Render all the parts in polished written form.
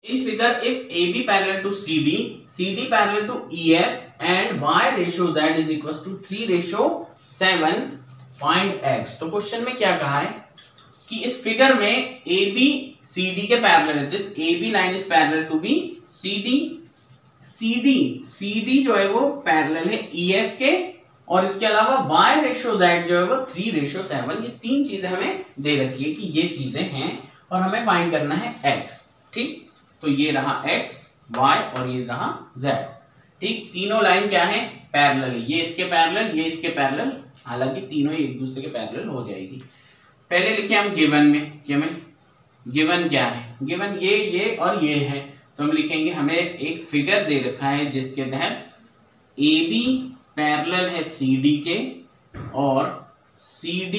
In figure, if AB parallel to CD, CD parallel to EF, and Y ratio Z is equals to 3:7, find X। तो question में क्या कहा है कि इस फिगर में AB CD के पैरेलल है, this AB line is parallel to B CD जो है वो पैरेलल है EF के, और इसके अलावा Y रेशो Z जो है वो 3:7। ये तीन चीजें हमें दे रखी है कि ये चीजें हैं और हमें फाइंड करना है X। ठीक, तो ये रहा X, Y और ये रहा Z। ठीक, तीनों लाइन क्या है, पैरेलल है, ये इसके पैरेलल, ये इसके पैरेलल, हालांकि तीनों ही एक दूसरे के पैरेलल हो जाएगी। पहले लिखे हम गिवन में कि हमें गिवन क्या है, गिवन ये और ये है, तो हम लिखेंगे हमें एक फिगर दे रखा है जिसके तहत AB पैरेलल है CD के और CD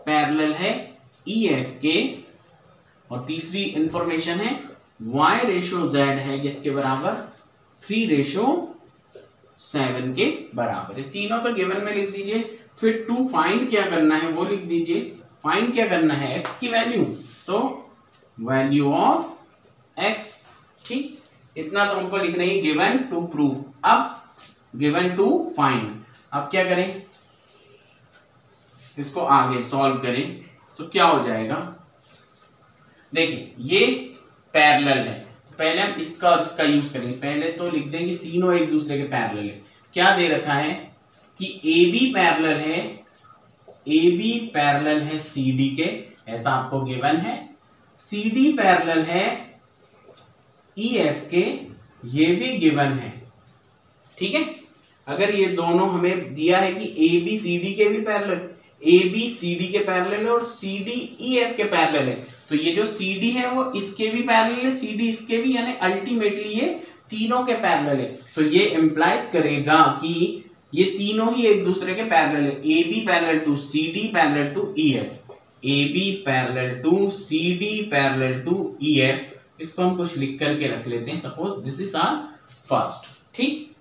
पैरेलल है EF के, और तीसरी इंफॉर्मेशन है Y रेशो Z है जिसके बराबर 3:7 के बराबर है। तीनों तो गिवन में लिख दीजिए, फिर टू फाइंड क्या करना है वो लिख दीजिए। फाइंड क्या करना है, X की वैल्यू, तो वैल्यू ऑफ X। ठीक, इतना तो हमको लिखना ही, गिवन टू प्रूव। अब गिवन टू फाइंड, अब क्या करें, इसको आगे सॉल्व करें तो क्या हो जाएगा। देखिए ये पैरेलल है, पहले हम इसका और इसका यूज करेंगे। पहले तो लिख देंगे तीनों एक दूसरे के पैरेलल है। क्या दे रखा है कि AB पैरेलल है CD के, ऐसा आपको गिवन है। CD पैरेलल है EF के, ये भी गिवन है। ठीक है, अगर ये दोनों हमें दिया है कि AB CD के भी पैरेलल, AB CD के पैरेलल है और CD EF के पैरेलल है, तो ये जो CD है वो इसके भी पैरेलल है, CD इसके भी, यानी अल्टीमेटली ये तीनों के पैरेलल है। तो ये इंप्लाइज करेगा कि ये तीनों ही एक दूसरे के पैरेलल है। AB parallel to CD parallel to EF, AB parallel to CD parallel to EF। इसको हम कुछ लिख करके रख लेते हैं, suppose this is our first. ठीक,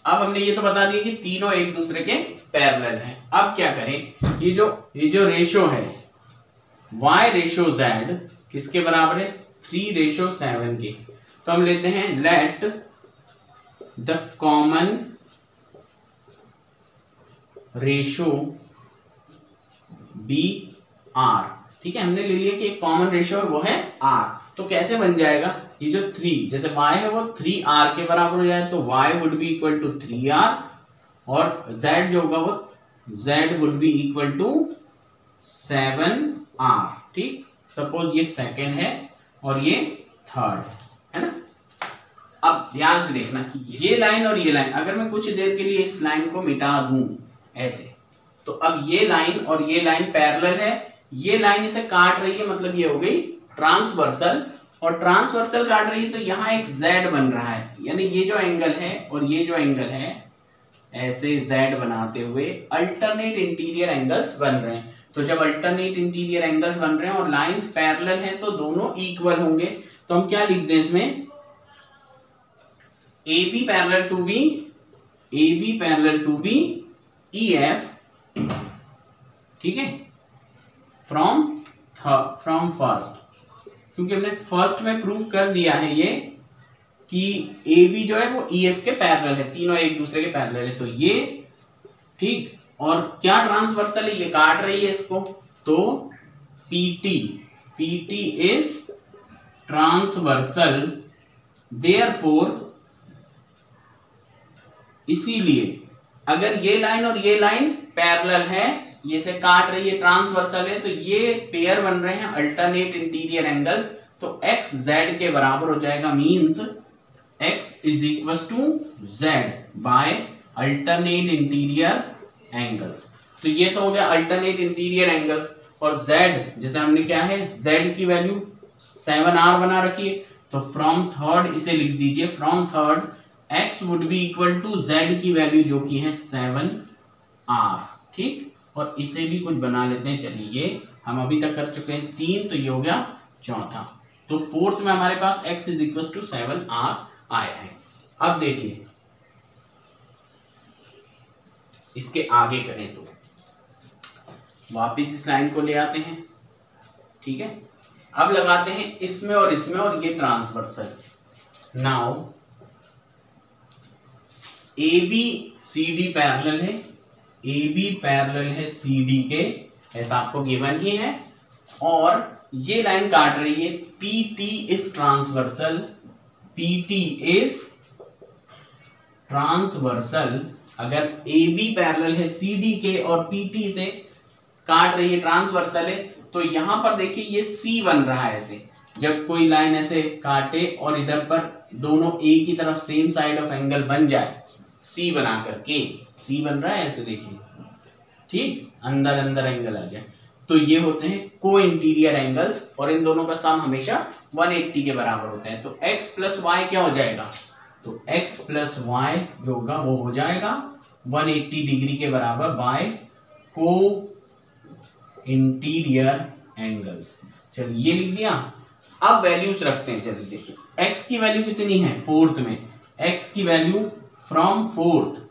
अब हमने ये तो बता दिया कि तीनों एक दूसरे के पैरेलल हैं। अब क्या करें, ये जो रेशो है Y रेशो Z किसके बराबर है, 3:7 के। तो हम लेते हैं let the common ratio be R। ठीक है, हमने ले लिया कि एक कॉमन रेशो है वो है R। तो कैसे बन जाएगा, ये जो 3, जैसे y है वो 3R के बराबर हो जाए, तो y would be equal to 3R, और z जो होगा वो z would be equal to 7R। ठीक, सपोज ये सेकंड है और ये थर्ड है ना। अब ध्यान से देखना कि ये लाइन और ये लाइन, अगर मैं कुछ देर के लिए इस लाइन को मिटा दूं ऐसे, तो अब ये लाइन और ये लाइन पैरेलल है, ये लाइन इसे काट रही है, मतलब ये हो गई ट्रांसवर्सल, और ट्रांसवर्सल काट रही है तो यहाँ एक Z बन रहा है, यानी ये जो एंगल है और ये जो एंगल है, ऐसे Z बनाते हुए अल्टरनेट इंटीरियर एंगल्स बन रहे हैं। तो जब अल्टरनेट इंटीरियर एंगल्स बन रहे हैं और लाइंस पैरेलल हैं तो दोनों इक्वल होंगे। तो हम क्या लिख दें इसमें, AB parallel to B EF। ठीक है, फ्रॉम फर्स्ट, क्योंकि हमने फर्स्ट में प्रूव कर दिया है ये कि AB जो है वो EF के पैरेलल है, तीनों एक दूसरे के पैरेलल है। तो ये ठीक, और क्या ट्रांसवर्सल है, ये काट रही है इसको, तो PT इज ट्रांसवर्सल, देयरफॉर इसीलिए अगर ये लाइन और ये लाइन पैरेलल है, ये से काट रही है, ट्रांसवर्सल है, तो ये पेयर बन रहे हैं अल्टरनेट इंटीरियर एंगल, तो x z के बराबर हो जाएगा, means x is equal to z by alternate interior angles. तो ये तो हो गया अल्टरनेट इंटीरियर एंगल, और z जैसे हमने क्या है, z की वैल्यू 7R बना रखी है, तो फ्रॉम थर्ड इसे लिख दीजिए, from third x would be equal to z की वैल्यू जो कि है 7R। ठीक, और इसे भी कुछ बना लेते हैं, चलिए ये हम अभी तक कर चुके हैं 3, तो ये हो गया चौथा। तो फोर्थ में हमारे पास x is equal to 7R आया है। अब देखिए इसके आगे करें तो वापिस इस लाइन को ले आते हैं। ठीक है, अब लगाते हैं इसमें और इसमें, और ये transversal. Now A B C D parallel है, ए बी पैरेलल है सी डी के, ऐसा आपको गिवन ही है। और ये लाइन काट रही है P T is transversal, P T is transversal. अगर ए बी पैरेलल है सी डी के और पी टी से काट रही है, ट्रांसवर्सल है, तो यहां पर देखिए ये सी बन रहा है ऐसे। जब कोई लाइन ऐसे काटे और इधर पर दोनों एक ही तरफ सेम साइड ऑफ एंगल बन जाए, सी बना करके, सी बन रहा है ऐसे देखिए, ठीक, अंदर अंदर एंगल आ जाए, तो ये होते हैं को इंटीरियर एंगल्स, और इन दोनों का सम हमेशा 180 के बराबर होता है। तो x प्लस वाई क्या हो जाएगा, तो x प्लस वाई जो होगा वो हो जाएगा 180 डिग्री के बराबर बाय को इंटीरियर एंगल्स। चलिए ये लिख दिया। अब वैल्यूज रखते हैं, चलिए देखिए x की वैल्यू कितनी है फोर्थ में, x की वैल्यू फ्रॉम फोर्थ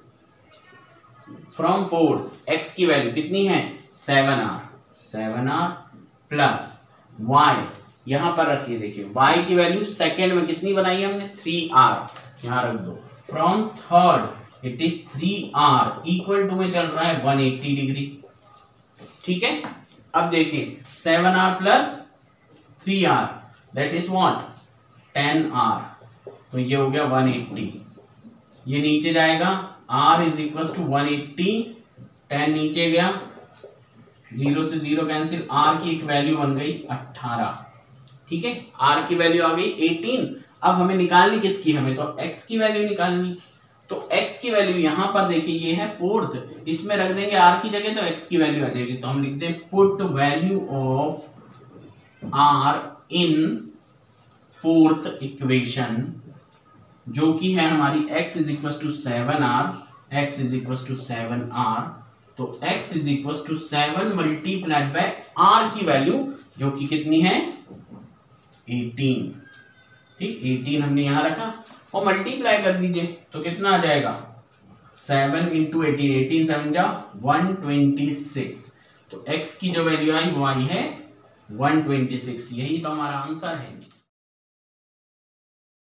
x की वैल्यू कितनी है 7r प्लस y यहां पर रखिए, देखिए y की वैल्यू सेकेंड में कितनी बनाई है हमने 3r, यहां रख दो। From third it is 3r equal to में चल रहा है 180 डिग्री, ठीक है। अब देखिए 7r plus 3r that is what 10r, तो ये हो गया 180, ये नीचे जाएगा r इज इक्वल टू 180, 10 नीचे गया, 0 से 0 कैंसिल, r की एक वैल्यू बन गई 18, ठीक है, r की वैल्यू आ गई 18। अब हमें निकालनी किसकी, हमें तो x की वैल्यू निकालनी, तो x की वैल्यू यहां पर देखिए ये है फोर्थ, इसमें रख देंगे r की जगह तो x की वैल्यू आ जाएगी, तो हम लिखते हैं put value of r in fourth equation, जो कि है हमारी x is equal to 7r, x is equal to 7r, तो x is equal to 7 multiplied by r की वैल्यू जो कि कितनी है 18, ठीक, 18 हमने यहां रखा और मल्टीप्लाई कर दीजिए तो कितना आ जाएगा 7 इंटू 18, 18 7 जा 126, तो x की जो वैल्यू आई वो आई है 126, यही तो हमारा आंसर है।